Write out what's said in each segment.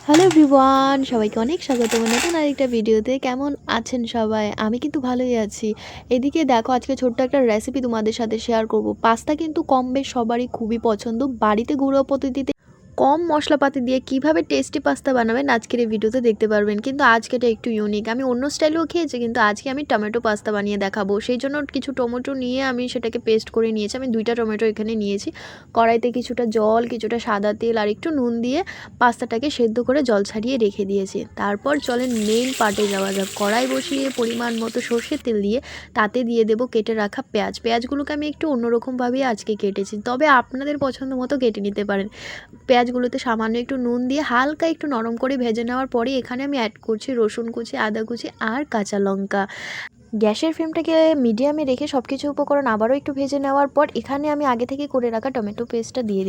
Hello everyone, সবাইকে অনেক স্বাগত নতুন আরেকটা ভিডিওতে। কেমন আছেন সবাই? আমি কিন্তু ভালোই আছি। এদিকে দেখো, আজকে ছোট্ট একটা রেসিপি তোমাদের সাথে শেয়ার করব। পাস্তা কিন্তু কম বেশ সবারই খুবই পছন্দ। বাড়িতে ঘরোয়া পদ্ধতিতে কম মশলাপাতি দিয়ে কিভাবে টেস্টি পাস্তা বানাবেন আজকের এই ভিডিওতে দেখতে পারবেন। কিন্তু আজকেটা একটু ইউনিক। আমি অন্য স্টাইলেও খেয়েছি, কিন্তু আজকে আমি টমেটো পাস্তা বানিয়ে দেখাবো। সেই জন্য কিছু টমেটো নিয়ে আমি সেটাকে পেস্ট করে নিয়েছি। আমি 2টা টমেটো এখানে নিয়েছি। কড়াইতে কিছুটা জল, কিছুটা সাদা তেল আর একটু নুন দিয়ে পাস্তাটাকে সেদ্ধ করে জল ছাড়িয়ে রেখে দিয়েছি। তারপর চলেন মেইন পার্টে যাওয়া যাক। কড়াই বসিয়ে পরিমাণ মতো সর্ষের তেল দিয়ে তাতে দিয়ে দেবো কেটে রাখা পেঁয়াজ। পেঁয়াজগুলোকে আমি একটু অন্যরকমভাবেই আজকে কেটেছি, তবে আপনাদের পছন্দ মতো কেটে নিতে পারেন। পেঁয়াজগুলোতে সামান্য একটু নুন দিয়ে হালকা একটু নরম করে ভেজে নেওয়ার পরে এখানে আমি অ্যাড করছি রসুন কুচি, আদা কুচি আর কাঁচা লঙ্কা। গ্যাসের ফ্লেমটাকে মিডিয়ামে রেখে সব কিছু উপকরণ আবারও একটু ভেজে নেওয়ার পর এখানে আমি আগে থেকে করে রাখা টমেটো পেস্টটা দিয়ে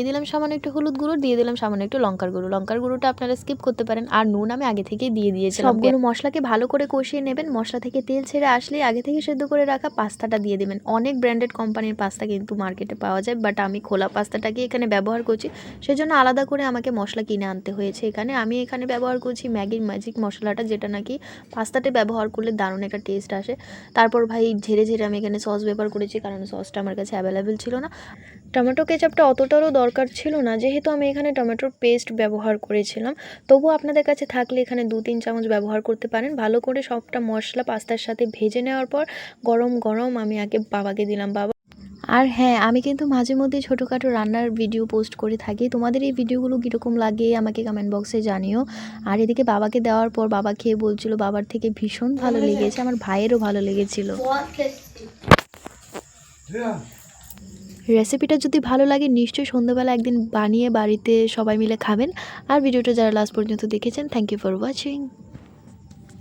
দিলাম সামান্য একটু হলুদ গুঁড়ো, দিয়ে দিলাম সামান্য একটু লঙ্কার গুঁড়োটা আপনারা স্কিপ করতে পারেন। আর নুন আমি আগে থেকেই দিয়ে দিয়েছিলাম। সবগুলো মশলাকে ভালো করে কষিয়ে নেবেন। মশলা থেকে তেল ছেড়ে আসলে আগে থেকে সেদ্ধ করে রাখা পাস্তাটা দিয়ে দেবেন। অনেক ব্র্যান্ডেড কোম্পানির পাস্তা কিন্তু মার্কেটে পাওয়া যায়, বাট আমি খোলা পাস্তাটাকে এখানে ব্যবহার করছি, সেজন্য আলাদা করে আমাকে মশলা কিনে আনতে হয়েছে। আমি এখানে ব্যবহার করছি ম্যাগির ম্যাজিক মশলাটা, যেটা নাকি পাস্তাতে ব্যবহার করলে দারুণ একটা টেস্ট আসে। তারপর ভাই ঝেড়ে আমি এখানে সস ব্যবহার করেছি, কারণ সসটা আমার কাছে অ্যাভেলেবেল ছিল না। টমেটো কেচাপটা অতটারও দরকার ছিল না, যেহেতু আমি এখানে টমেটোর পেস্ট ব্যবহার করেছিলাম। তবুও আপনাদের কাছে থাকলে এখানে 2-3 চামচ ব্যবহার করতে পারেন। ভালো করে সবটা মশলা পাস্তার সাথে ভেজে নেওয়ার পর গরম গরম আমি আগে বাবাকে দিলাম। আর হ্যাঁ, আমি কিন্তু মাঝে মধ্যে ছোটোখাটো রান্নার ভিডিও পোস্ট করে থাকি। তোমাদের এই ভিডিওগুলো কীরকম লাগে আমাকে কমেন্ট বক্সে জানিও। আর এদিকে বাবাকে দেওয়ার পর বাবা খেয়ে বলছিল বাবার থেকে ভীষণ ভালো লেগেছে, আমার ভাইয়েরও ভালো লেগেছিল। রেসিপিটা যদি ভালো লাগে নিশ্চয়ই সন্ধ্যাবেলা একদিন বানিয়ে বাড়িতে সবাই মিলে খাবেন। আর ভিডিওটা যারা লাস্ট পর্যন্ত দেখেছেন, থ্যাংক ইউ ফর ওয়াচিং।